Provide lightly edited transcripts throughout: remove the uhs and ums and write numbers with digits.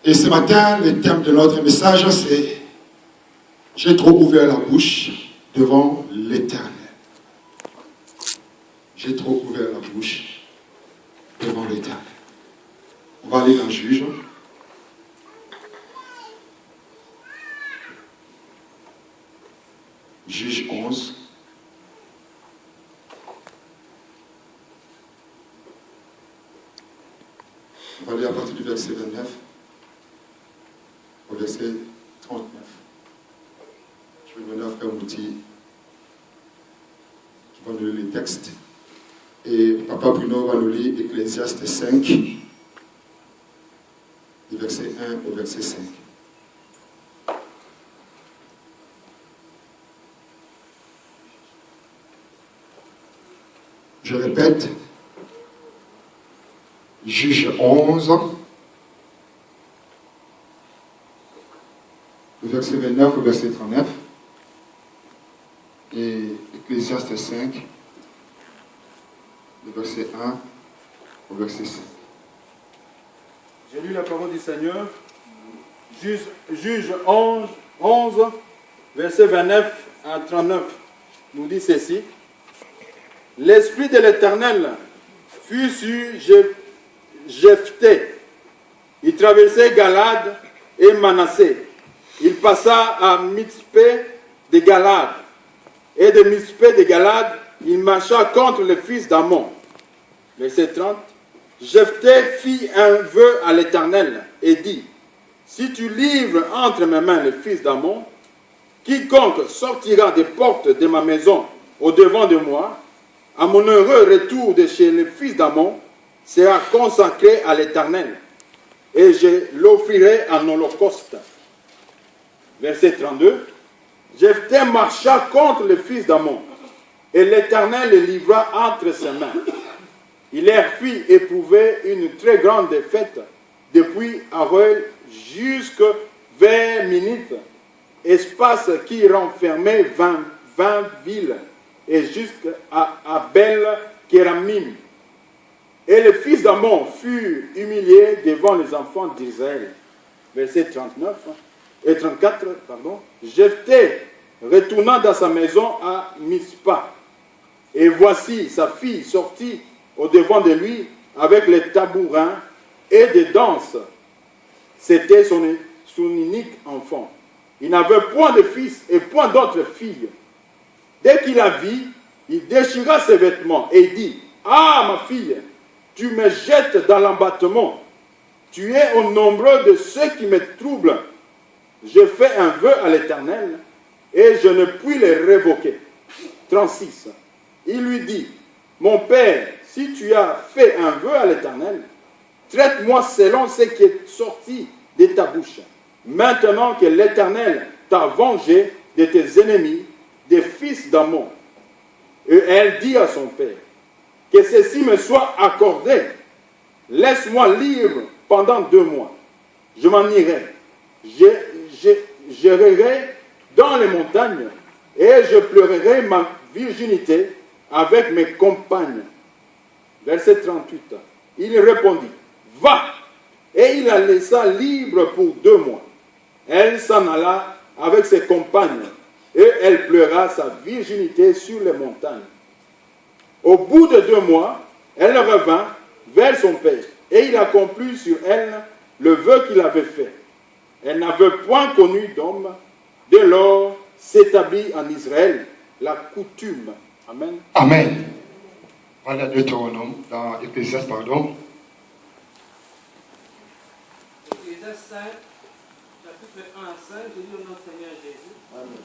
Et ce matin, le thème de notre message, c'est « J'ai trop ouvert la bouche devant l'Éternel ». J'ai trop ouvert la bouche devant l'Éternel. On va aller dans Juge. Juge 11. On va aller à partir du verset 29 au verset 39. Je vais demander à Frère Mouti qui va nous lire les textes. Et Papa Bruno va nous lire Ecclésiaste 5, du verset 1 au verset 5. Je répète, Juge 11, le verset 29 au verset 39, et Ecclésiaste 5, le verset 1 au verset 5. J'ai lu la parole du Seigneur, Juge 11, verset 29 à 39, nous dit ceci. L'Esprit de l'Éternel fut sur Jephthé. Il traversait Galade et Manassé. Il passa à Mitzpé de Galade. Et de Mitzpé de Galade, il marcha contre le fils d'Ammon. Verset 30. Jephthé fit un vœu à l'Éternel et dit, si tu livres entre mes mains le fils d'Ammon, quiconque sortira des portes de ma maison au devant de moi, à mon heureux retour de chez le fils d'Ammon, sera consacré à l'Éternel, et je l'offrirai en holocauste. Verset 32. Jephthé marcha contre le fils d'Ammon, et l'Éternel le livra entre ses mains. Il leur fit éprouver une très grande défaite, depuis Aroël jusque vers Minith, espace qui renfermait 20 villes, et jusqu'à Abel-Kéramim. Et les fils d'Ammon furent humiliés devant les enfants d'Israël. Verset 39 et 34, pardon. Jephthé retourna dans sa maison à Mizpa. Et voici sa fille sortie au devant de lui avec les tabourins et des danses. C'était son unique enfant. Il n'avait point de fils et point d'autres filles. Dès qu'il la vit, il déchira ses vêtements et dit, « Ah, ma fille, tu me jettes dans l'abattement. Tu es au nombre de ceux qui me troublent. Je fais un vœu à l'Éternel et je ne puis le révoquer. » 36. Il lui dit, « Mon père, si tu as fait un vœu à l'Éternel, traite-moi selon ce qui est sorti de ta bouche. Maintenant que l'Éternel t'a vengé de tes ennemis, des fils d'Ammon. » Et elle dit à son père, « Que ceci me soit accordé. Laisse-moi libre pendant 2 mois. Je m'en irai. J'irai dans les montagnes et je pleurerai ma virginité avec mes compagnes. » Verset 38. Il répondit, « Va !» Et il la laissa libre pour 2 mois. Elle s'en alla avec ses compagnes. Et elle pleura sa virginité sur les montagnes. Au bout de 2 mois, elle revint vers son père, et il accomplit sur elle le vœu qu'il avait fait. Elle n'avait point connu d'homme. Dès lors s'établit en Israël la coutume. Amen. Amen. Voilà Deutéronome, dans Ecclésiaste, pardon. Ecclésiaste 5, chapitre 1 à 5, je lis au nom du Seigneur Jésus. Amen.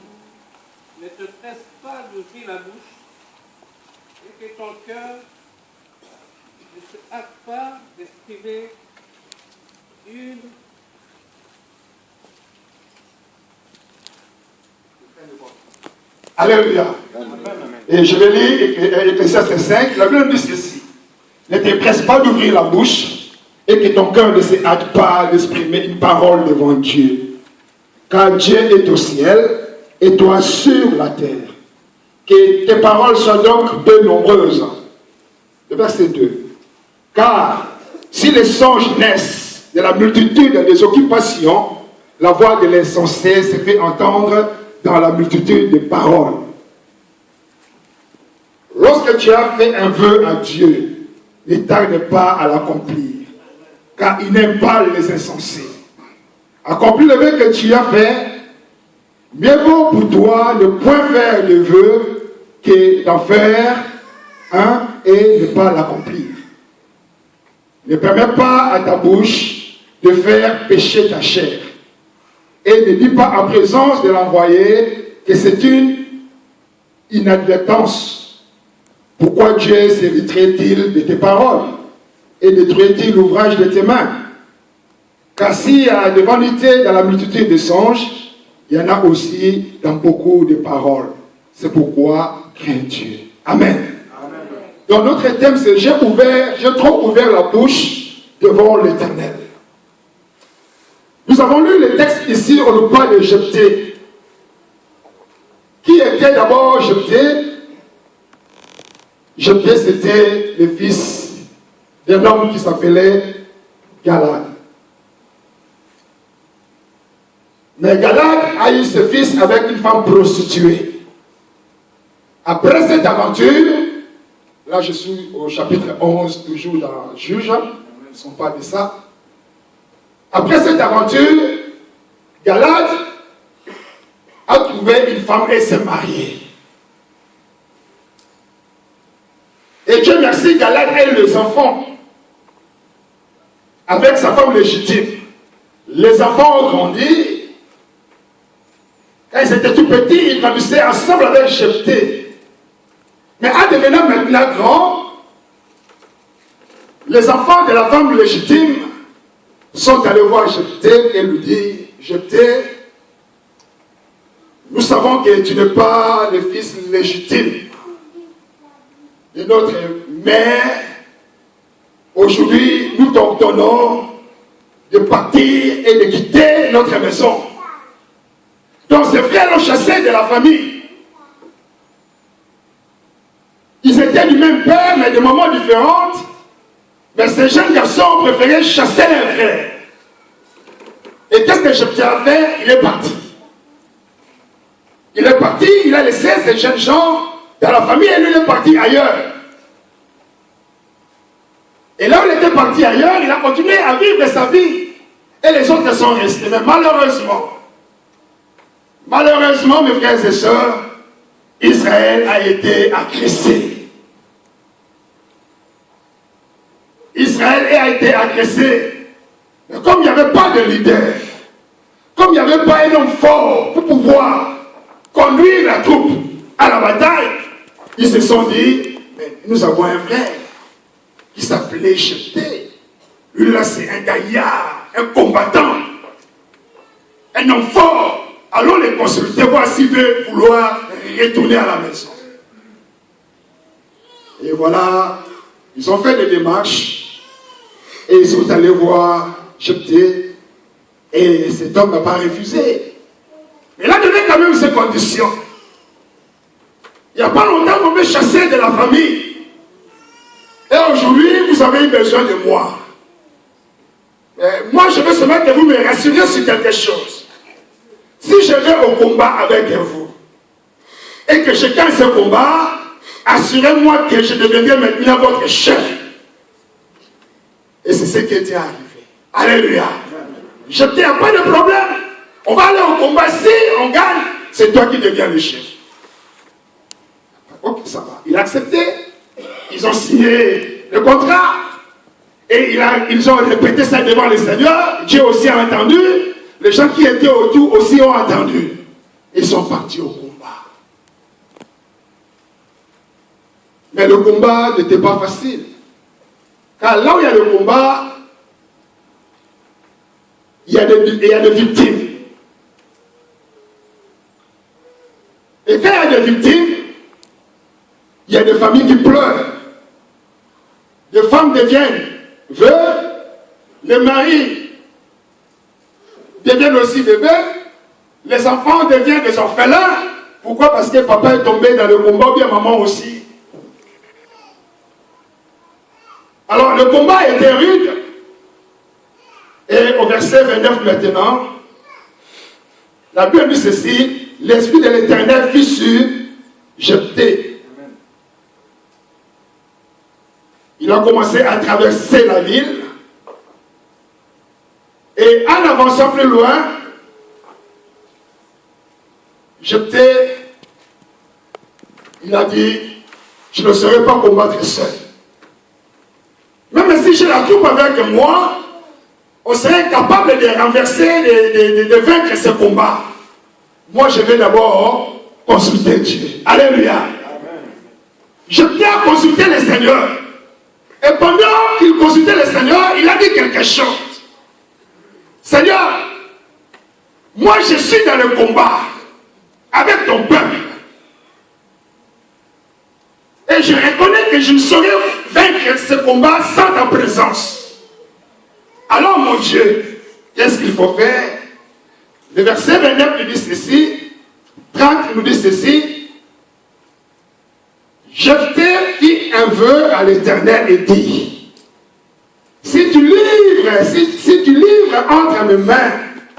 Ne te presse pas d'ouvrir la bouche et que ton cœur ne se hâte pas d'exprimer une Alléluia. Et je vais lire Ecclésiaste 5. La Bible dit ceci. Ne te presse pas d'ouvrir la bouche et que ton cœur ne se hâte pas d'exprimer une parole devant Dieu. Car Dieu est au ciel et toi sur la terre. Que tes paroles soient donc peu nombreuses. Le verset 2. Car si les songes naissent de la multitude des occupations, la voix de l'insensé se fait entendre dans la multitude des paroles. Lorsque tu as fait un vœu à Dieu, ne tarde pas à l'accomplir, car il n'aime pas les insensés. Accomplis le vœu que tu as fait, mieux vaut pour toi ne point faire le vœu que d'en faire un et ne pas l'accomplir. Ne permets pas à ta bouche de faire pécher ta chair. Et ne dis pas en présence de l'envoyé que c'est une inadvertance. Pourquoi Dieu s'hériterait-il de tes paroles et détruirait-il l'ouvrage de tes mains? Car s'il y a des vanités dans la multitude des songes, il y en a aussi dans beaucoup de paroles. C'est pourquoi crains Dieu. Amen. Donc notre thème c'est j'ai trop ouvert la bouche devant l'Éternel. Nous avons lu le texte ici, on nous parle de Jephthé. Qui était d'abord Jephthé? Jephthé c'était le fils d'un homme qui s'appelait Galad. Mais Galad a eu ce fils avec une femme prostituée. Après cette aventure, là je suis au chapitre 11, toujours dans Juge, ne sont pas de ça. Après cette aventure, Galad a trouvé une femme et s'est marié. Et Dieu merci, Galad a eu les enfants avec sa femme légitime. Les enfants ont grandi. Quand ils étaient tout petits, ils grandissaient ensemble avec Jephthé. Mais en devenant maintenant grands, les enfants de la femme légitime sont allés voir Jephthé et lui disent, Jephthé, nous savons que tu n'es pas le fils légitime de notre mère. Aujourd'hui, nous t'ordonnons de partir et de quitter notre maison. Donc ses frères l'ont chassé de la famille. Ils étaient du même père, mais de mamans différentes. Mais ces jeunes garçons préféraient chasser leurs frères. Et qu'est-ce que Jephthé a fait? Il est parti. Il est parti, il a laissé ces jeunes gens dans la famille et lui il est parti ailleurs. Et là où il était parti ailleurs, il a continué à vivre sa vie. Et les autres sont restés. Mais malheureusement, mes frères et sœurs, Israël a été agressé. Israël a été agressé. Mais comme il n'y avait pas de leader, comme il n'y avait pas un homme fort pour pouvoir conduire la troupe à la bataille, ils se sont dit, mais nous avons un frère qui s'appelait Jephthé. Lui là c'est un gaillard, un combattant, un homme fort. Allons les consulter, voir s'il veut vouloir retourner à la maison. Et voilà, ils ont fait des démarches et ils sont allés voir Jephthé et cet homme n'a pas refusé. Mais là, il donné quand même ces conditions. Il n'y a pas longtemps, on m'a chassé de la famille. Et aujourd'hui, vous avez besoin de moi. Moi, je veux seulement que vous me rassuriez sur quelque chose. Si je vais au combat avec vous, et que je gagne ce combat, assurez-moi que je deviendrai maintenant votre chef. Et c'est ce qui était arrivé. Alléluia. Je n'ai pas de problème. On va aller au combat. Si on gagne, c'est toi qui deviens le chef. Ok, ça va. Il a accepté. Ils ont signé le contrat. Et ils ont répété ça devant le Seigneur. Dieu aussi a entendu. Les gens qui étaient autour aussi ont entendu. Ils sont partis au combat. Mais le combat n'était pas facile. Car là où il y a le combat, il y a des victimes. Et quand il y a des victimes, il y a des familles qui pleurent. Des femmes deviennent veuves, les maris deviennent aussi des veuves, les enfants deviennent des orphelins. Pourquoi? Parce que papa est tombé dans le combat, ou bien maman aussi. Alors le combat était rude. Et verset 29 maintenant. La Bible dit ceci, l'Esprit de l'Éternel fut sur Jephthé. Il a commencé à traverser la ville. Et en avançant plus loin, Jephthé, il a dit, je ne saurais pas combattre seul. Même si j'ai la troupe avec moi, on serait capable de renverser, de vaincre ce combat. Moi, je vais d'abord consulter Dieu. Alléluia. Jephthé a consulté le Seigneur. Et pendant qu'il consultait le Seigneur, il a dit quelque chose. Seigneur, moi je suis dans le combat avec ton peuple. Et je reconnais que je ne saurais vaincre ce combat sans ta présence. Alors mon Dieu, qu'est-ce qu'il faut faire? Le verset 29 nous dit ceci, 30 nous dit ceci. Jephthé fit un vœu à l'Éternel et dit, si tu livres entre mes mains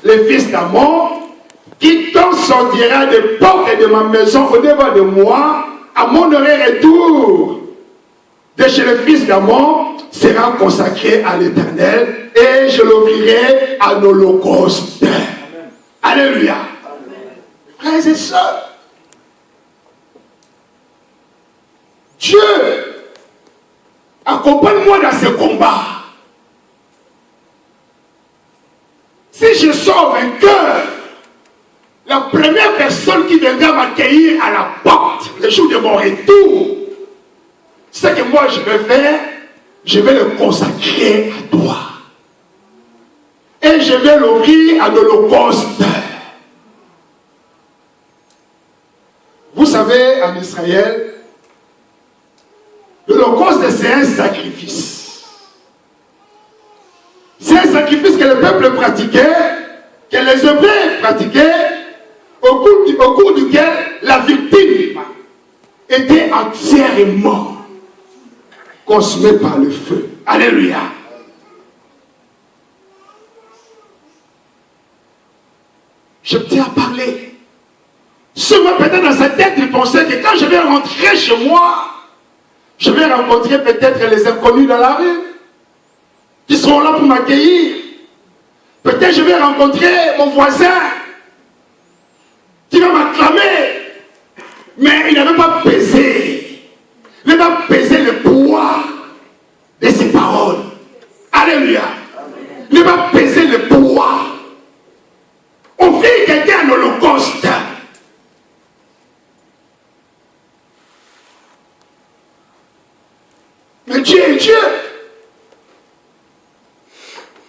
les fils d'Ammon, quiconque sortira des portes de ma maison au-devant de moi, à mon oreille retour de chez les fils d'Ammon, sera consacré à l'Éternel et je l'offrirai à l'holocauste. Alléluia. Frères et sœurs, Dieu, accompagne-moi dans ce combat. Si je sors vainqueur, la première personne qui viendra m'accueillir à la porte le jour de mon retour, ce que moi je vais faire, je vais le consacrer à toi. Et je vais l'offrir à l'holocauste. Vous savez, en Israël, l'holocauste c'est un sacrifice. C'est un sacrifice que le peuple pratiquait, que les Hébreux pratiquaient, au cours duquel la victime était entièrement consumée par le feu. Alléluia. Je tiens à parler. Souvent peut-être dans sa tête, il pensait que quand je vais rentrer chez moi, je vais rencontrer peut-être les inconnus dans la rue qui seront là pour m'accueillir. Peut-être je vais rencontrer mon voisin qui va m'acclamer. Mais il n'avait pas pesé. Il n'avait pas pesé le poids de ses paroles. Alléluia. Il n'avait pas pesé le poids. Offrir quelqu'un à l'holocauste. Mais Dieu est Dieu.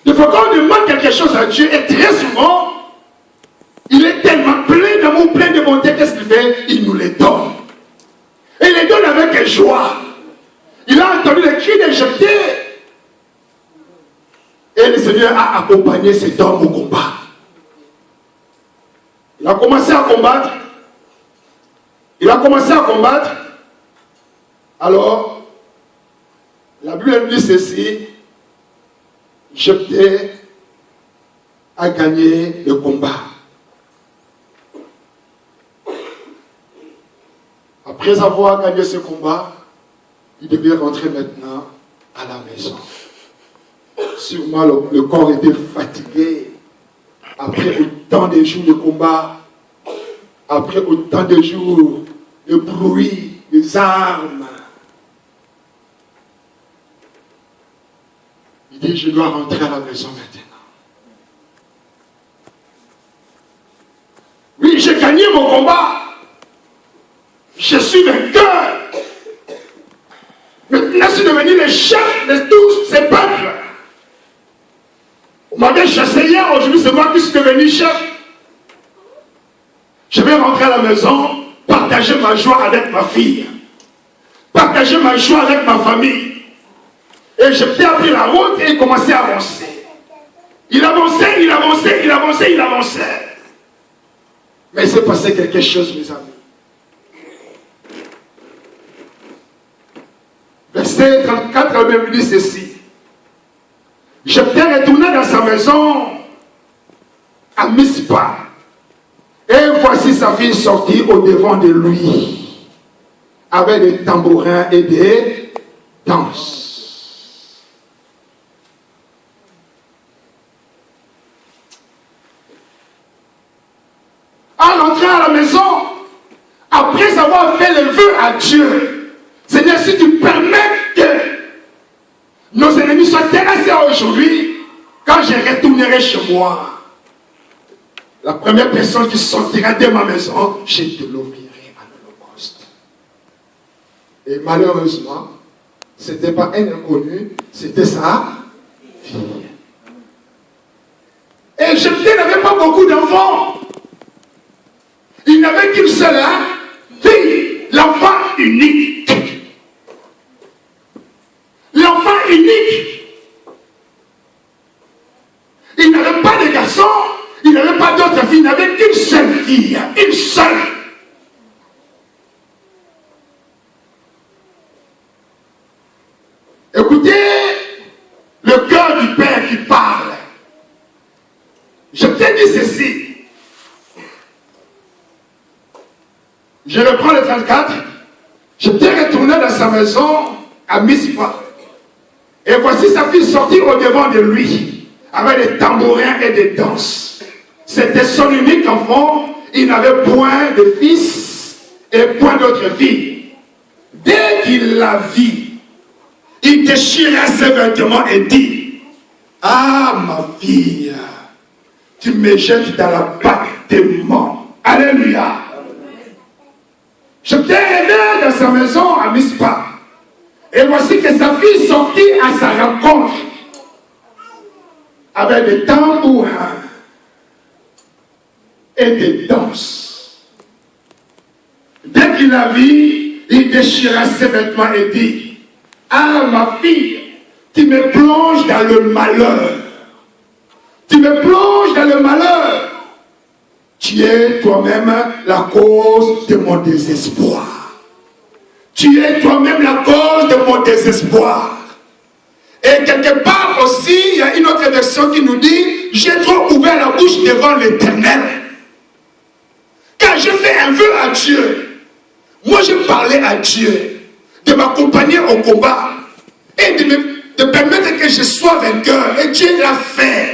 Il faut qu'on demande quelque chose à Dieu et très souvent, il est tellement plein d'amour, plein de bonté, qu'est-ce qu'il fait? Il nous les donne. Et il les donne avec joie. Il a entendu les cris de Jephthé. Et le Seigneur a accompagné cet homme au combat. Il a commencé à combattre. Il a commencé à combattre. Alors, la Bible dit ceci. Jephthé a gagné le combat. Après avoir gagné ce combat, il devait rentrer maintenant à la maison. Sûrement le corps était fatigué. Après autant de jours de combat, après autant de jours de bruit, des armes, il dit, je dois rentrer à la maison maintenant. Oui, j'ai gagné mon combat. Je suis vainqueur. Maintenant, je suis devenu le chef de tous ces peuples. On m'avait chassé hier, aujourd'hui c'est moi qui suis devenu chef. Je vais rentrer à la maison, partager ma joie avec ma fille. Partager ma joie avec ma famille. Et j'ai pris la route et il commençait à avancer. Il avançait, il avançait, il avançait, il avançait. Mais il s'est passé quelque chose, mes amis. Verset 34, la Bible dit ceci. Jephthé retourna dans sa maison à Mispa. Et voici sa fille sortie au devant de lui, avec des tambourins et des danses. En entrant à la maison, après avoir fait le vœu à Dieu, Seigneur, si tu permets que nos ennemis soient terrassés aujourd'hui, quand je retournerai chez moi, la première personne qui sortira de ma maison, je te l'ouvrirai à l'holocauste. Et malheureusement, ce n'était pas un inconnu, c'était sa fille. Et Jephthé n'avait pas beaucoup d'enfants. Il n'avait qu'une seule fille, l'enfant unique. L'enfant unique. Il n'avait pas de garçons, il n'avait pas d'autres filles, il n'avait qu'une seule fille, une seule. Écoutez le cœur du Père qui parle. Je t'ai dit ceci. Je reprends le 34. Je t'ai retourné dans sa maison à Mispa. Et voici sa fille sortie au devant de lui, avec des tambourins et des danses. C'était son unique enfant. Il n'avait point de fils et point d'autre fille. Dès qu'il la vit, il déchira ses vêtements et dit: ah, ma fille, tu me jettes dans la bâtiment. Alléluia. Je t'ai aidé dans sa maison à Mispa. Et voici que sa fille sortit à sa rencontre avec des tambourins et des danses. Dès qu'il la vit, il déchira ses vêtements et dit: ah, ma fille, tu me plonges dans le malheur. Tu me plonges dans le malheur. Tu es toi-même la cause de mon désespoir. Tu es toi-même la cause de mon désespoir. Et quelque part aussi, il y a une autre version qui nous dit: j'ai trop ouvert la bouche devant l'Éternel. Quand je fais un vœu à Dieu, moi je parlais à Dieu de m'accompagner au combat et de permettre que je sois vainqueur. Et Dieu l'a fait.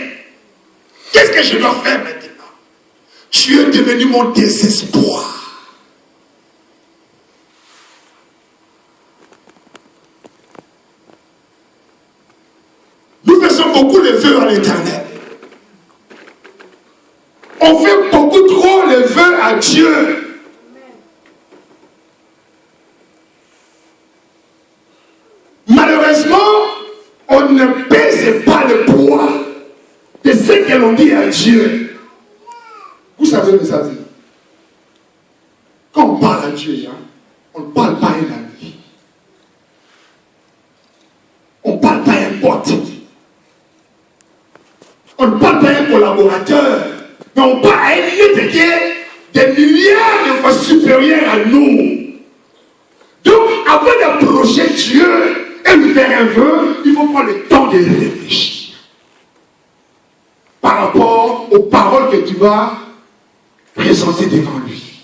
Qu'est-ce que je dois faire maintenant? Tu es devenu mon désespoir. Nous faisons beaucoup le vœu à l'Éternel. On fait beaucoup trop le vœu à Dieu. Malheureusement, on ne pèse pas le poids de ce que l'on dit à Dieu. Vous savez, mes amis, quand on parle à Dieu, on ne parle pas à un ami. On ne parle pas à un pote. On ne parle pas à un collaborateur. Mais on parle à un être qui est des milliards de fois supérieur à nous. Donc, avant d'approcher Dieu et lui faire un vœu, il faut prendre le temps de réfléchir par rapport aux paroles que tu vas présenter devant lui.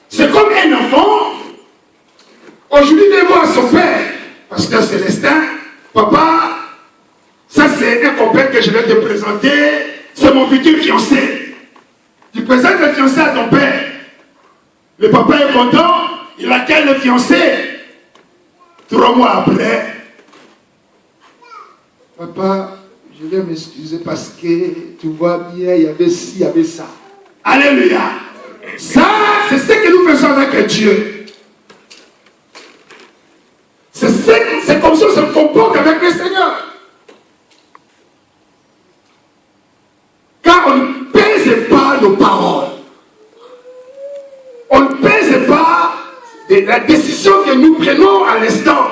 C'est comme un enfant. Aujourd'hui, il va voir son père, Pasteur Célestin: papa, ça c'est un copain que je vais te présenter, c'est mon futur fiancé. Tu présentes le fiancé à ton père. Le papa est content, il accueille le fiancé. 3 mois après: papa, je vais m'excuser parce que tu vois bien, il y avait ci, il y avait ça. Alléluia. Ça, c'est ce que nous faisons avec Dieu. C'est comme ça qu'on se comporte avec le Seigneur. Car on ne pèse pas nos paroles. On ne pèse pas la décision que nous prenons à l'instant.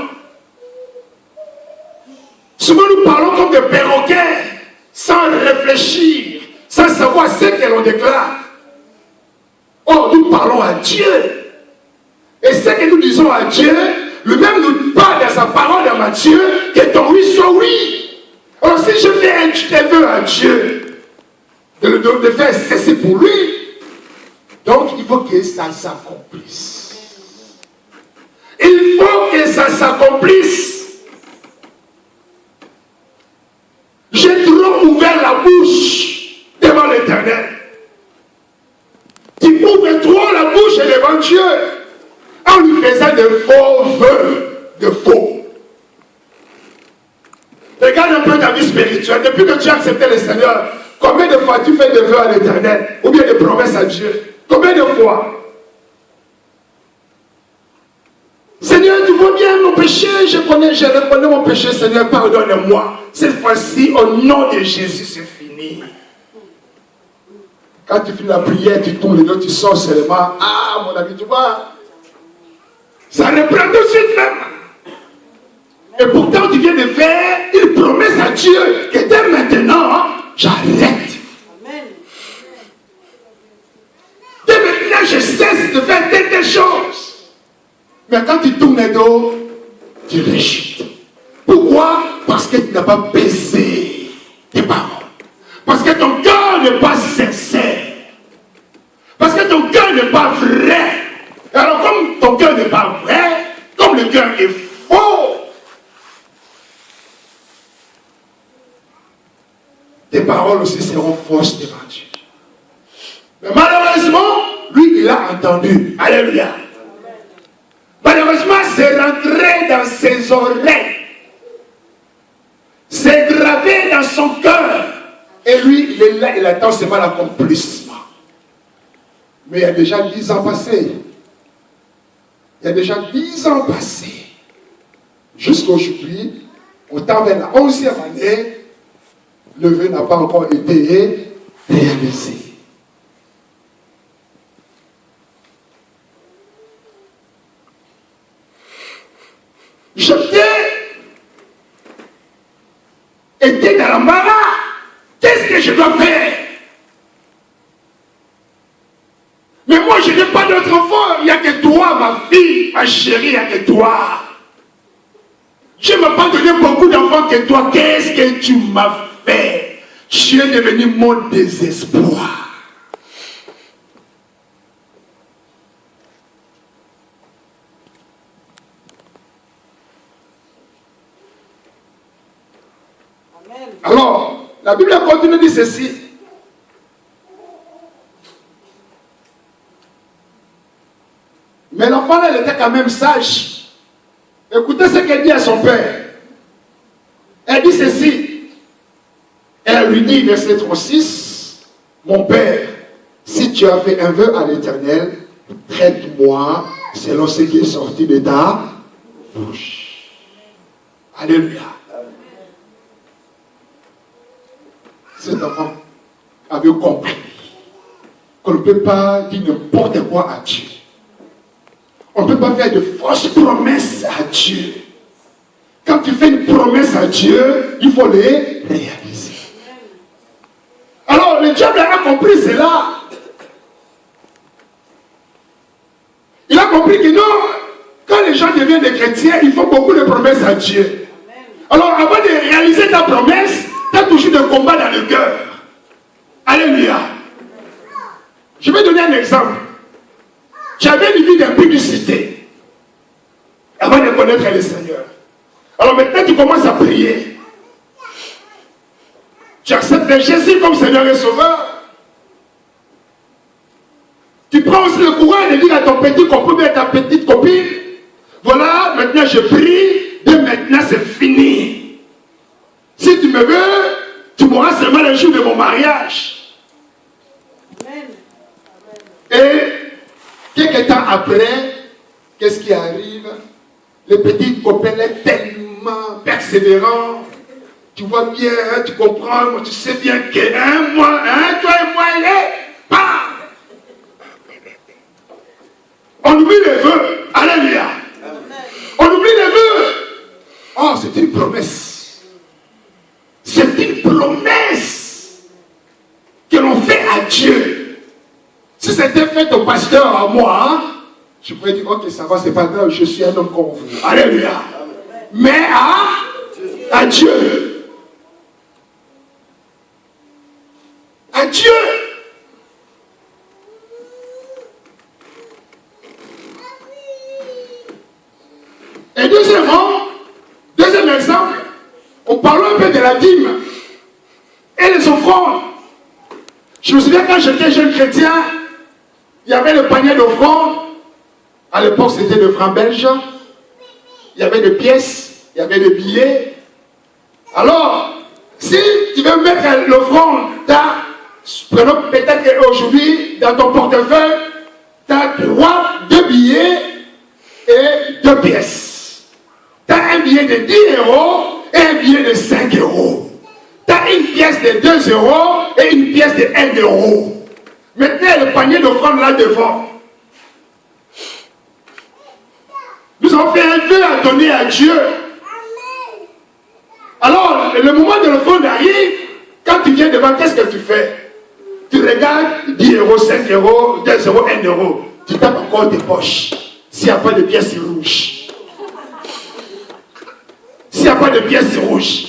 Souvent nous parlons comme des perroquets, sans réfléchir, sans savoir ce que l'on déclare. Or, nous parlons à Dieu. Et ce que nous disons à Dieu, lui-même nous parle dans sa parole dans Matthieu, que ton oui soit oui. Alors si je fais un vœu à Dieu, de faire cesser pour lui. Donc il faut que ça s'accomplisse. Il faut que ça s'accomplisse. J'ai trop ouvert la bouche devant l'Éternel. Tu ouvres trop la bouche devant Dieu en lui faisant de faux vœux, de faux. Regarde un peu ta vie spirituelle. Depuis que tu as accepté le Seigneur, combien de fois tu fais des vœux à l'Éternel ou bien des promesses à Dieu? Combien de fois? Seigneur, tu vois bien mon péché, je reconnais mon péché, Seigneur, pardonne-moi. Cette fois-ci, au nom de Jésus, c'est fini. Quand tu finis la prière, tu tournes les dos, tu sors seulement. Ah, mon ami, tu vois, ça reprend tout de suite même. Et pourtant, tu viens de faire une promesse à Dieu que dès maintenant, j'arrête. Dès maintenant, je cesse de faire telle chose. Mais quand tu tournes les dos, tu rejettes. Pourquoi? Parce que tu n'as pas baisé tes paroles. Parce que ton cœur n'est pas sincère. Parce que ton cœur n'est pas vrai. Alors comme ton cœur n'est pas vrai, comme le cœur est faux, tes paroles aussi seront fausses devant Dieu. Mais malheureusement, lui, il a entendu. Alléluia. Malheureusement, c'est rentré dans ses oreilles. C'est gravé dans son cœur. Et lui, il est là, il attend seulement l'accomplissement. Mais il y a déjà 10 ans passés. Il y a déjà 10 ans passés. Jusqu'aujourd'hui, au temps de la 11e année, le vœu n'a pas encore été réalisé. J'étais dans l'embarras. Qu'est-ce que je dois faire? Mais moi, je n'ai pas d'autre enfant. Il n'y a que toi, ma fille, ma chérie, il n'y a que toi. Je ne m'ai pas donné beaucoup d'enfants que toi. Qu'est-ce que tu m'as fait? Tu es devenu mon désespoir. Alors, la Bible continue de dire ceci. Mais l'enfant, elle était quand même sage. Écoutez ce qu'elle dit à son père. Elle dit ceci. Elle lui dit, verset 36, mon père, si tu as fait un vœu à l'Éternel, traite-moi selon ce qui est sorti de ta bouche. Alléluia. Cet enfant avait compris qu'on ne peut pas dire n'importe quoi à Dieu. On ne peut pas faire de fausses promesses à Dieu. Quand tu fais une promesse à Dieu, il faut les réaliser. Alors le diable a compris cela. Il a compris que non, quand les gens deviennent des chrétiens, ils font beaucoup de promesses à Dieu. Alors avant de réaliser ta promesse, tu as toujours des combats dans le cœur. Alléluia. Je vais donner un exemple. J'avais une vie d'impudicité avant de connaître le Seigneur. Alors maintenant tu commences à prier. Tu acceptes Jésus comme Seigneur et Sauveur. Tu prends aussi le courage de dire à ton petit copain, à ta petite copine, voilà, maintenant je prie, dès maintenant c'est fini. Si tu me veux, tu mourras seulement le jour de mon mariage. Amen. Et quelques temps après, qu'est-ce qui arrive? Le petit copain est tellement persévérant. Tu vois bien, hein, tu comprends, tu sais bien que moi, toi et moi, il est pas. On oublie les vœux. Alléluia. On oublie les vœux. Oh, c'est une promesse. C'est une promesse que l'on fait à Dieu. Si c'était fait au pasteur à moi, hein, je pourrais dire, ok, ça va, c'est pas grave, je suis un homme comme vous. Alléluia. Mais à Dieu. À Dieu. deuxième exemple, on parle un peu de la dîme et les offrandes. Je me souviens quand j'étais jeune chrétien, il y avait le panier d'offrandes. À l'époque, c'était le franc belge. Il y avait des pièces, il y avait des billets. Alors, si tu veux mettre l'offrande, prenons peut-être qu'aujourd'hui, dans ton portefeuille, tu as 2 billets et 2 pièces. Tu as un billet de 10 € et un billet de 5 €. Tu as une pièce de 2 € et une pièce de 1 €. Maintenant, le panier d'offrande là devant. Nous avons fait un vœu à donner à Dieu. Alors, le moment de l'offrande arrive, quand tu viens devant, qu'est-ce que tu fais? Tu regardes 10 €, 5 €, 2 €, 1 €. Tu tapes encore tes poches. S'il n'y a pas de pièces rouges. S'il n'y a pas de pièces rouges.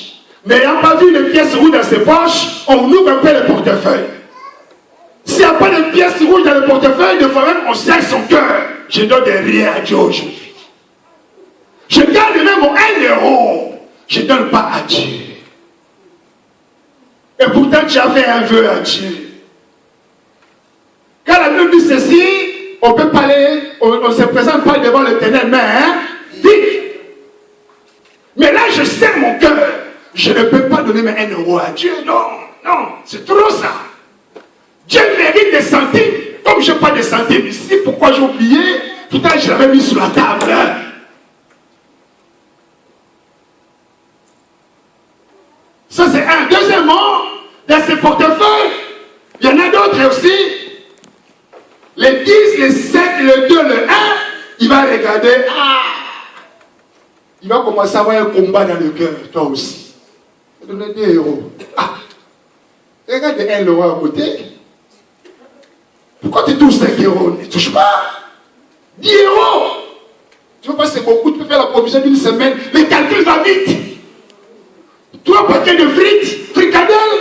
N'ayant pas vu de pièces rouges dans ses poches, on ouvre un peu le portefeuille. S'il n'y a pas de pièces rouges dans le portefeuille, de fois même, on serre son cœur. Je donne des rien à Dieu aujourd'hui. Je garde même mon 1 €. Je ne donne pas à Dieu. Et pourtant, tu as fait un vœu à Dieu. Quand la Bible dit ceci, on peut parler, on ne se présente pas devant l'Éternel, mais vite. Mais là, je serre mon cœur. Je ne peux pas donner mes 1 € à Dieu. Non, non, c'est trop ça. Dieu mérite des centimes. Comme je n'ai pas de centimes ici, pourquoi j'ai oublié? Pourtant, je l'avais mis sur la table. Ça, c'est un. Deuxièmement, dans ces portefeuilles, il y en a d'autres aussi. Les 10, les 7, le 2, le 1, il va regarder. Il va commencer à avoir un combat dans le cœur, toi aussi. Donner 2 €. Regarde 1 € à côté. Pourquoi tu touches 5 €? Ne touche pas. 10 €. Tu vois pas, c'est beaucoup. Tu peux faire la provision d'une semaine. Le calcul va vite. 3 paquets de frites, fricadelles.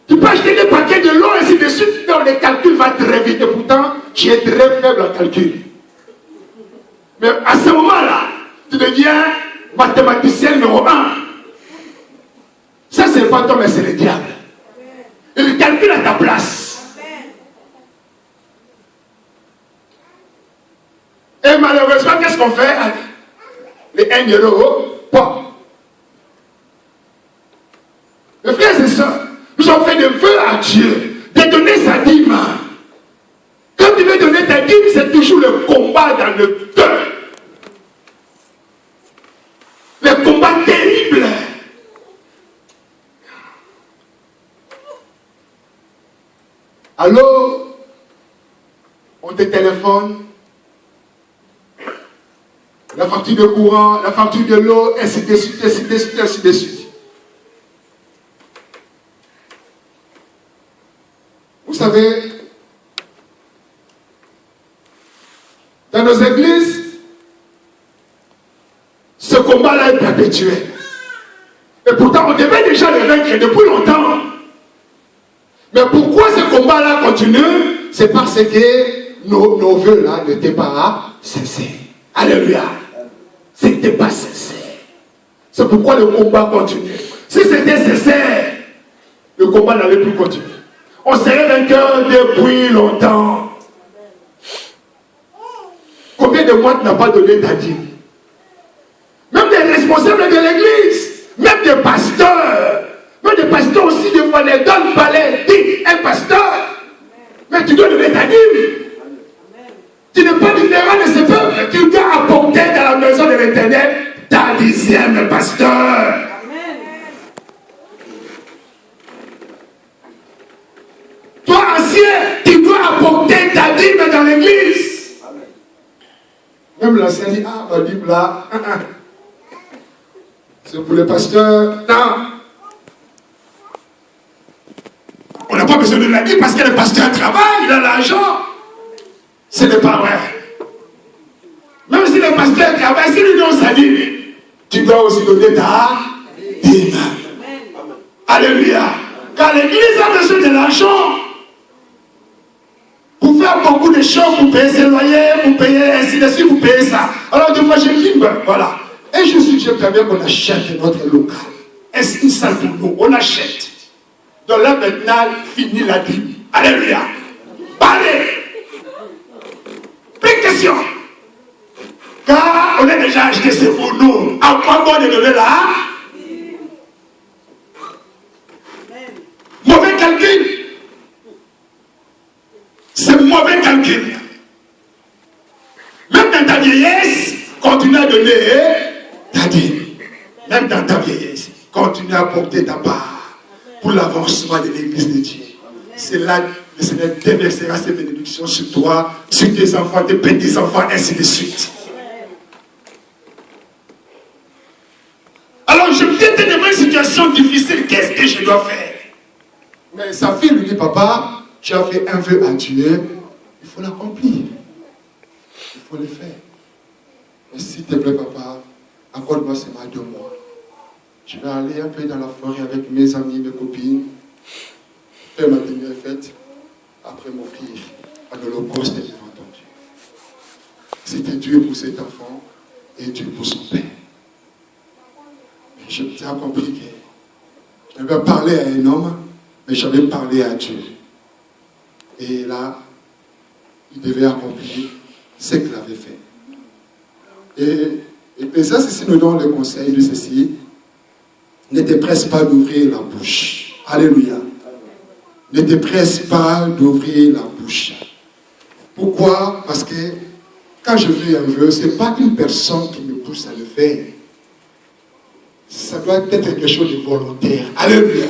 Tu peux acheter des paquets de l'eau, ainsi de suite. Donc, le calcul va très vite. Et pourtant, tu es très faible en calcul. Mais à ce moment-là, tu deviens mathématicien numéro 1. Ça, c'est pas toi, mais c'est le diable. Et le calcul à ta place. Et malheureusement, qu'est-ce qu'on fait? Les 1 €, pas. Mes frères et sœurs, nous avons fait des vœux à Dieu de donner sa dîme. Quand tu veux donner ta dîme, c'est toujours le combat dans le cœur. Le combat terrible. Alors, on te téléphone, la facture de courant, la facture de l'eau, ainsi de suite, ainsi de suite, ainsi de suite. Vous savez, dans nos églises, ce combat-là est perpétuel. Et pourtant, on devait déjà le vaincre depuis longtemps. Mais pourquoi ce combat-là continue? C'est parce que nos vœux-là n'étaient pas sincères. Alléluia. C'était pas sincère. C'est pourquoi le combat continue. Si c'était sincère, le combat n'allait plus continuer. On serait vainqueur depuis longtemps. Combien de mois tu n'as pas donné ta dîme? Même des responsables de l'église, même des pasteurs aussi, des fois, les donnent pas les dîmes. Un pasteur, mais tu dois donner ta dîme. Tu n'es pas différent de ce peuple. Tu dois apporter dans la maison de l'Éternel ta 10e, pasteur. Toi, ancien, tu dois apporter ta dîme dans l'église. Même l'ancien dit, ma dîme là, c'est pour le pasteur. Non. On n'a pas besoin de la dîme parce que le pasteur travaille, il a l'argent. Ce n'est pas vrai. Même si le pasteur travaille, si lui donne sa dîme, tu dois aussi donner ta dîme. Alléluia. Car l'église a besoin de l'argent pour faire a beaucoup de choses pour payer ses loyers, pour payer ainsi de suite, pour payer ça. Alors des fois je me dis, ben, voilà. Et je suis Dieu bien qu'on achète notre local. Est-ce une salle pour nous? On achète. Donc là maintenant, fini la dîme. Alléluia. Allez. Plus de questions. Car on a déjà acheté, c'est pour nous. À quoi bon de donner là? Mauvais calcul. C'est mauvais calcul. Même dans ta vieillesse, continue à donner ta dîme. Même dans ta vieillesse, continue à porter ta part pour l'avancement de l'église de Dieu. C'est là que le Seigneur déversera ses bénédictions sur toi, sur tes enfants, tes petits-enfants, ainsi de suite. Alors je t'étais devant une situation difficile, qu'est-ce que je dois faire? Mais sa fille lui dit, papa, tu as fait un vœu à Dieu, il faut l'accomplir. Il faut le faire. Mais s'il te plaît, papa, accorde-moi seulement 2 mois. Je vais aller un peu dans la forêt avec mes amis, mes copines, faire ma dernière fête, après m'offrir à l'holocauste devant ton Dieu. C'était Dieu pour cet enfant et Dieu pour son père. Je t'ai compris que je n'avais pas parlé à un homme, mais j'avais parlé à Dieu. Et là, il devait accomplir ce qu'il avait fait. Et ça, c'est nous donne le conseil de ceci. Ne te presse pas d'ouvrir la bouche. Alléluia. Ne te presse pas d'ouvrir la bouche. Pourquoi? Parce que quand je fais un vœu, ce n'est pas une personne qui me pousse à le faire. Ça doit être quelque chose de volontaire. Alléluia.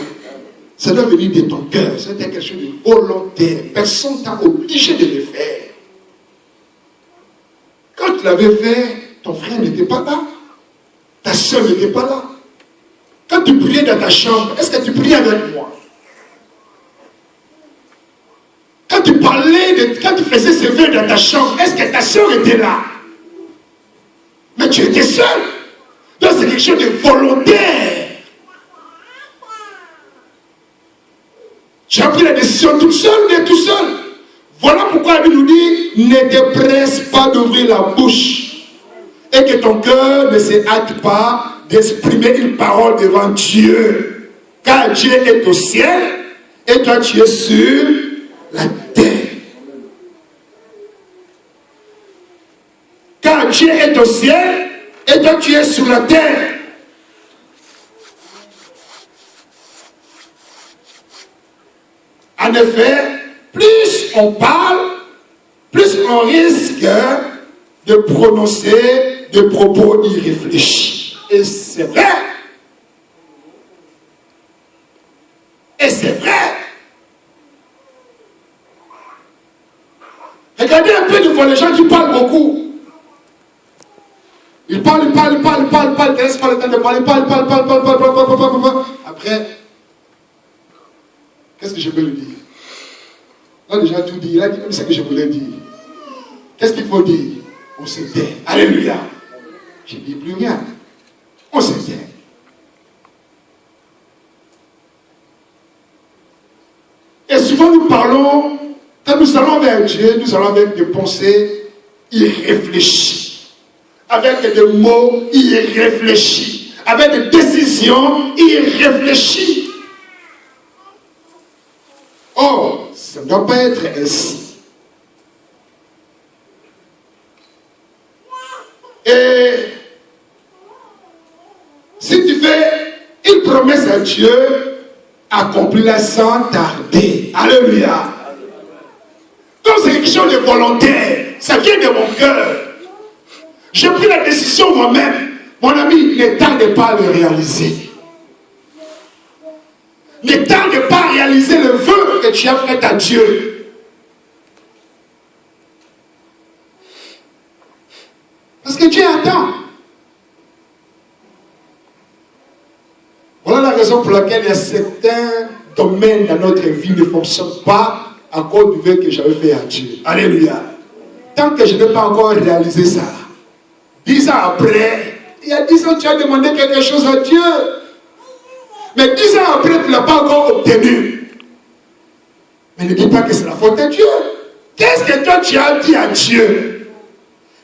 Ça doit venir de ton cœur. Ça doit être quelque chose de volontaire. Personne ne t'a obligé de le faire. Quand tu l'avais fait, ton frère n'était pas là. Ta soeur n'était pas là. Quand tu priais dans ta chambre, est-ce que tu priais avec moi? Quand tu parlais, quand tu faisais ce vœu dans ta chambre, est-ce que ta soeur était là? Mais tu étais seul. Donc c'est quelque chose de volontaire. Tu as pris la décision toute seule ou tout seul. Voilà pourquoi la Bible nous dit, ne te presse pas d'ouvrir la bouche. Et que ton cœur ne se hâte pas d'exprimer une parole devant Dieu. Car Dieu est au ciel et toi tu es sur la terre. Car Dieu est au ciel et toi tu es sur la terre. En effet, plus on parle, plus on risque de prononcer des propos irréfléchis. Et c'est vrai. Et c'est vrai. Regardez un peu devant les gens qui parlent beaucoup. Ils parlent, ils ne laissent pas le temps de parler, parlent. Après, qu'est-ce que je peux lui dire? Il a déjà tout dit, il a dit même ce que je voulais dire. Qu'est-ce qu'il faut dire? On se tait. Alléluia. Je ne dis plus rien. On se tait. Et souvent nous parlons, quand nous allons vers Dieu, nous allons avec des pensées irréfléchies, avec des mots irréfléchis, avec des décisions irréfléchies. Or, ça ne doit pas être ainsi. Et si tu fais une promesse à Dieu, accomplis-la sans tarder. Alléluia. Donc c'est quelque chose de volontaire. Ça vient de mon cœur. J'ai pris la décision moi-même. Mon ami, ne tarde pas à le réaliser. Ne tarde pas à réaliser le vœu que tu as fait à Dieu. Parce que Dieu attend. Voilà la raison pour laquelle il y a certains domaines dans notre vie qui ne fonctionnent pas à cause du vœu que j'avais fait à Dieu. Alléluia. Tant que je n'ai pas encore réalisé ça, 10 ans après, il y a 10 ans tu as demandé quelque chose à Dieu. Mais 10 ans après, tu ne l'as pas encore obtenu. Mais ne dis pas que c'est la faute de Dieu. Qu'est-ce que toi tu as dit à Dieu?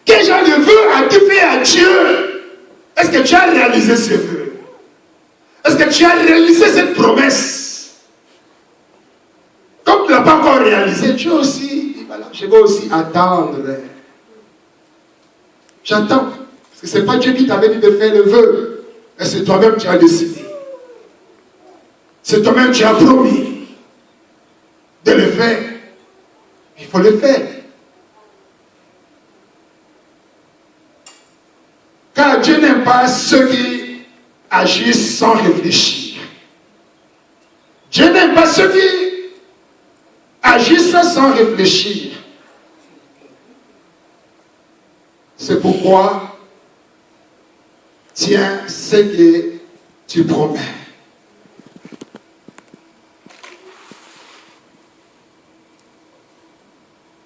Quel genre de vœu as-tu fait à Dieu? Est-ce que tu as réalisé ce vœu? Est-ce que tu as réalisé cette promesse? Comme tu ne l'as pas encore réalisé, Dieu aussi dit voilà, je vais aussi attendre. J'attends. Parce que ce n'est pas Dieu qui t'avait dit de faire le vœu. Mais c'est toi-même qui as décidé. C'est toi-même qui as promis de le faire. Il faut le faire. Car Dieu n'aime pas ceux qui agissent sans réfléchir. Dieu n'aime pas ceux qui agissent sans réfléchir. C'est pourquoi tiens ce que tu promets.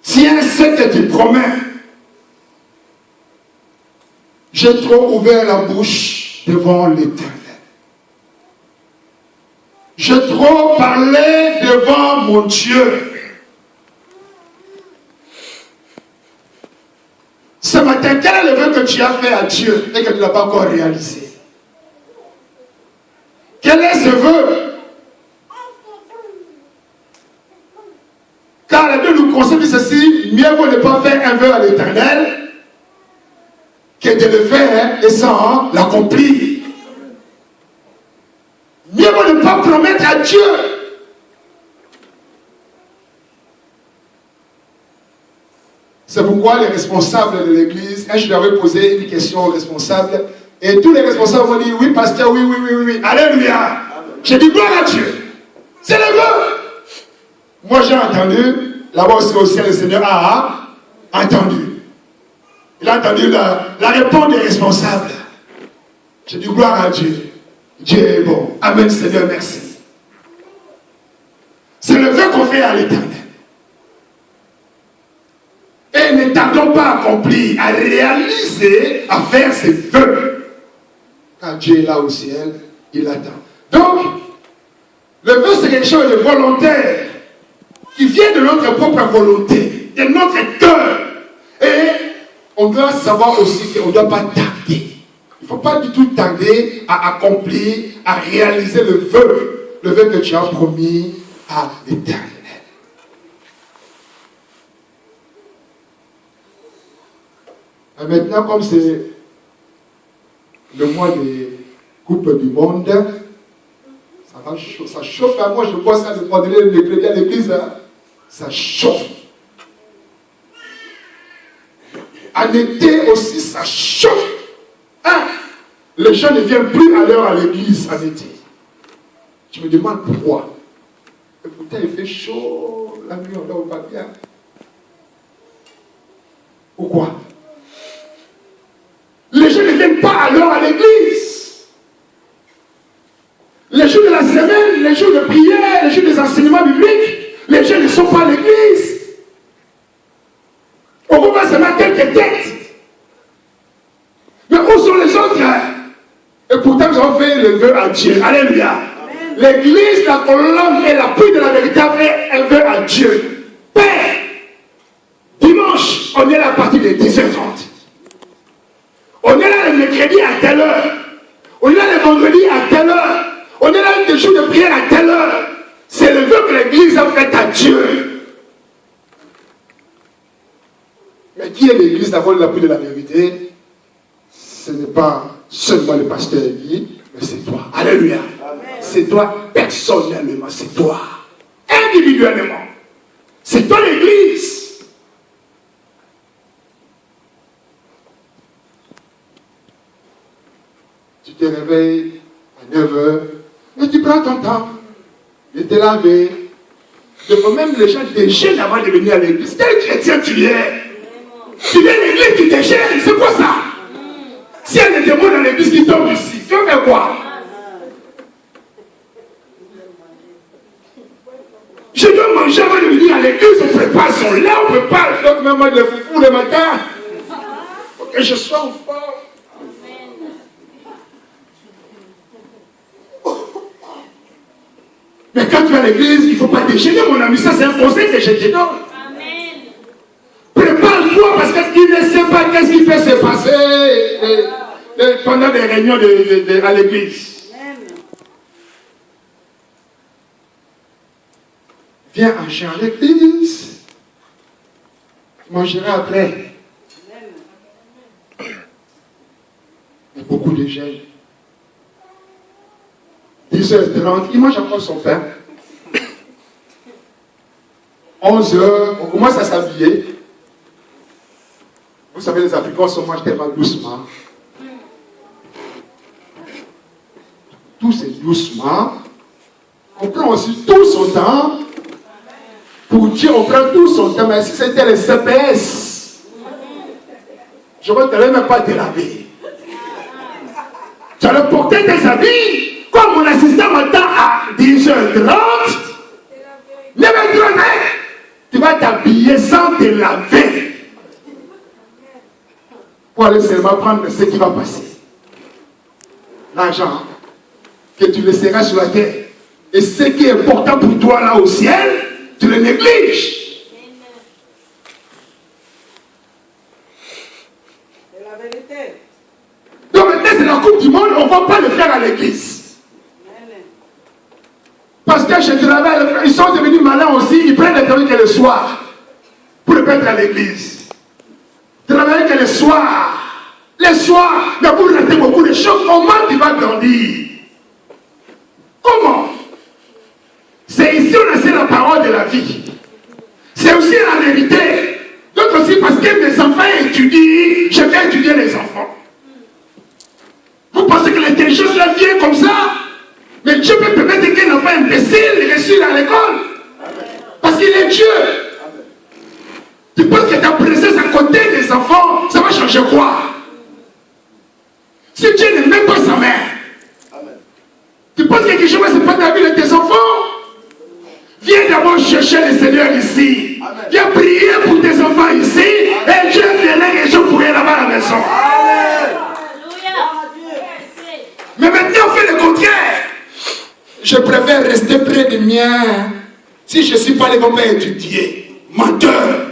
Tiens ce que tu promets. J'ai trop ouvert la bouche devant l'Éternel. J'ai trop parlé devant mon Dieu. Ce matin, quel est le vœu que tu as fait à Dieu et que tu ne l'as pas encore réalisé? Quel est ce vœu? Car la Bible nous conseille ceci: mieux vaut ne pas faire un vœu à l'Éternel que de le faire et sans l'accomplir. Mieux vaut ne pas promettre à Dieu. C'est pourquoi les responsables de l'église, je leur avais posé une question aux responsables, et tous les responsables m'ont dit: oui, pasteur, oui, oui, oui, oui, alléluia. J'ai dit gloire à Dieu. C'est le vœu. Moi j'ai entendu, là-bas aussi au ciel, le Seigneur a entendu. Il a entendu la réponse des responsables. J'ai dit gloire à Dieu. Dieu est bon. Amen, Seigneur, merci. C'est le vœu qu'on fait à l'Éternel. Et ne tardons pas à accomplir, à réaliser, à faire ses vœux. Quand Dieu est là au ciel, il attend. Donc, le vœu, c'est quelque chose de volontaire, qui vient de notre propre volonté, de notre cœur. Et on doit savoir aussi qu'on ne doit pas tarder. Il ne faut pas du tout tarder à accomplir, à réaliser le vœu que tu as promis à l'Éternel. Et maintenant, comme c'est le mois des Coupes du Monde, ça chauffe à moi, je vois ça le mercredi à l'église, hein? Ça chauffe. En été aussi, ça chauffe. Hein? Les gens ne viennent plus à l'heure à l'église en été. Je me demande pourquoi. Et pourtant, il fait chaud, la nuit, on dort pas bien. Pourquoi? Les gens ne viennent pas à l'heure à l'église. Les jours de la semaine, les jours de prière, les jours des enseignements bibliques, les gens ne sont pas à l'église. On voit seulement quelques têtes. Mais où sont les autres? Et pourtant, nous avons fait le vœu à Dieu. Alléluia. L'église, la colonne et l'appui de la vérité a fait un vœu à Dieu. Père, dimanche, on est là à partir de 10h30. On est là le mercredi à telle heure. On est là le vendredi à telle heure. On est là des jours de prière à telle heure. C'est le vœu que l'église a fait à Dieu. Mais qui est l'église d'avoir l'appui de la vérité? Ce n'est pas seulement le pasteur Guy, mais c'est toi. Alléluia. C'est toi personnellement, c'est toi. Individuellement. C'est toi l'église. Tu te réveilles à 9h et tu prends ton temps de te laver. De même, les gens déjeunent avant de venir à l'église. Quel chrétien tu es? Tu viens à l'église, tu déjeunnes, c'est quoi ça? Si il y a des démons dans l'église qui tombent ici, tu vas faire quoi? Je dois manger avant de venir à l'église, on prépare son lait, on prépare. Donc même moi, le foufou le matin, pour que je sois en forme. Mais quand tu vas à l'église, il ne faut pas déjeuner, mon ami. Ça, c'est un conseil que je te donne. il ne sait pas qu'est-ce qui peut se passer pendant des réunions à l'église. Viens en chien à l'église. Tu mangeras après. Il y a beaucoup de jeunes. 10h30, il mange encore son pain. 11h, on commence à s'habiller. Vous savez, les Africains se mangent tellement doucement. Tout c'est doucement. On prend aussi tout son temps. Pour Dieu, on prend tout son temps. Mais si c'était les CPS, je ne t'allais même pas te laver. Tu allais porter tes habits. Comme mon assistant m'attend à 10h30, 9h30, tu vas t'habiller sans te laver. Pour aller seulement prendre ce qui va passer. L'argent que tu laisseras sur la terre. Et ce qui est important pour toi là au ciel, tu le négliges. C'est la vérité. Donc maintenant c'est la coupe du monde, on ne va pas le faire à l'église. Parce que chez travail, ils sont devenus malins aussi, ils prennent le travail que le soir pour le mettre à l'église. Travailler que le soir. Le soir, mais vous ratez beaucoup de choses. Comment tu vas grandir? Comment? C'est ici on a la parole de la vie. C'est aussi la vérité. Donc aussi parce que mes enfants étudient, je vais étudier les enfants. Vous pensez que l'intelligence là vient comme ça? Mais Dieu peut permettre qu'un enfant imbécile réussisse à l'école. Parce qu'il est Dieu. Tu penses que ta présence à côté des enfants, ça va changer quoi? Si Dieu n'aime même pas sa mère, tu penses que quelque chose va se passer dans la vie de tes enfants? Viens d'abord chercher le Seigneur ici. Viens prier pour tes enfants ici. Et Dieu viendra et je pourrai là-bas à la maison. Mais maintenant on fait le contraire. Je préfère rester près des miens. Si je ne suis pas les vont pas étudier. Menteur.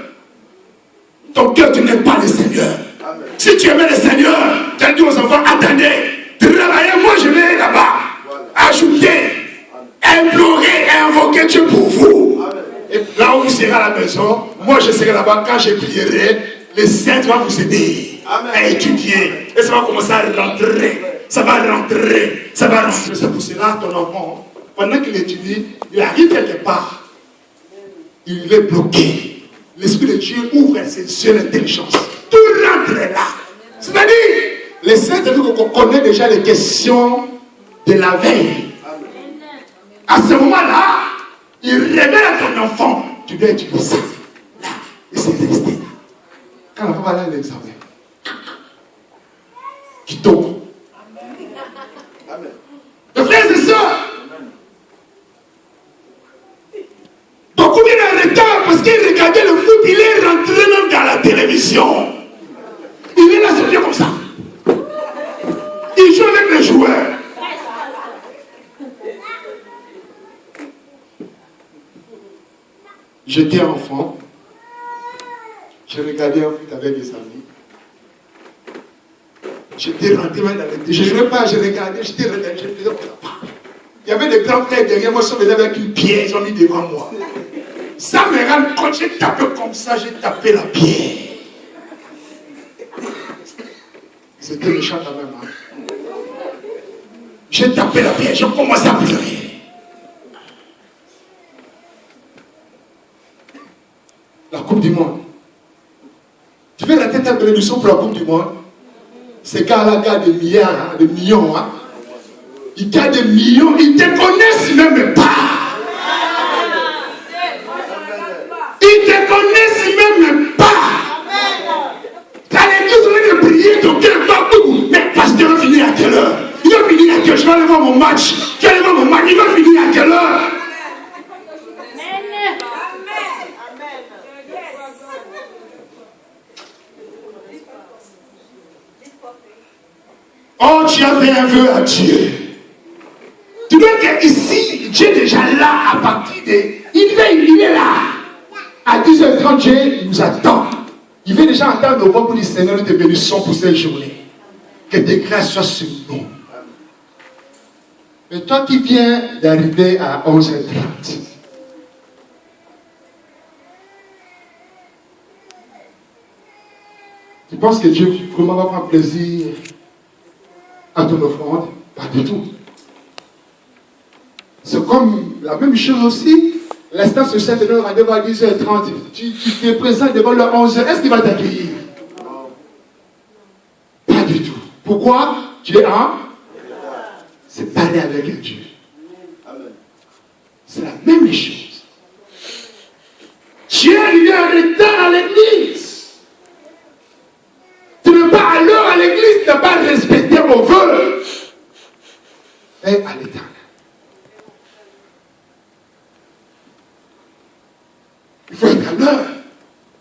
Ton cœur, tu n'aimes pas le Seigneur. Amen. Si tu aimais le Seigneur, tu as dit aux enfants, attendez, travaillez, moi je vais là-bas. Voilà. Ajouter, implorer et invoquer Dieu pour vous. Amen. Et là où vous serez à la maison, moi je serai là-bas quand je prierai, le Saint va vous aider. Amen. À étudier. Et ça va commencer à rentrer. Ça va rentrer. Ça va rentrer. C'est pour cela ton enfant, pendant qu'il étudie, il arrive quelque part. Il est bloqué. L'Esprit de Dieu ouvre ses yeux d'intelligence. Tout rentre là. C'est-à-dire, les saints, qu'on connaît déjà les questions de la veille. À ce moment-là, il révèle à ton enfant, tu dois étudier ça. Là, et c'est resté là. Quand l'enfant va aller à l'examen, qui tombe. Mes frères et sœurs, beaucoup viennent en retard parce qu'ils regardaient le foot, il est rentré même dans la télévision. Il est là, c'est bien comme ça. Il joue avec les joueurs. J'étais enfant, je regardais un foot avec des amis. J'étais rentré même dans les... Je ne jouais pas, je regardais, j'étais regardé, je faisais comme ça. Il y avait des grands frères derrière moi, ils sont venus avec une pierre, ils ont mis devant moi. Ça me rend compte, j'ai tapé comme ça, j'ai tapé la pierre. C'était méchant quand même. Hein? J'ai tapé la pierre, j'ai commencé à pleurer. La Coupe du Monde. Tu veux rater ta bénédiction pour la Coupe du Monde? Ces gars-là gardent des milliards, hein, des millions. Hein? Ils gardent des millions, ils ne te connaissent même pas. Ils ne te connaissent même pas. Quand l'église on vient de prier, ton cœur partout. Mais pasteur va finir à quelle heure? Il va finir à quelle heure? Je vais aller voir mon match. Je vais aller voir mon match. Il va finir à quelle heure? Oh, tu as fait un vœu à Dieu. Tu dois être ici, Dieu est déjà là à partir de... Il est là. À 10h30, Dieu nous attend. Il vient déjà entendre nos voix pour dire Seigneur, nous te bénissons pour cette journée. Que tes grâces soient sur nous. Mais toi qui viens d'arriver à 11h30, tu penses que Dieu vraiment va prendre plaisir à ton offrande? Pas du tout. C'est comme la même chose aussi. L'instant social te donne rendez-vous à 10h30. Tu te présentes devant le 11h. Est-ce qu'il va t'accueillir? Pas du tout. Pourquoi? Tu es en? C'est parler avec Dieu. C'est la même chose. Tu es arrivé en retard à l'église. Tu n'es pas à l'heure à l'église, tu n'as pas respecté mon vœu. Et à l'éternel. Il faut être à l'heure.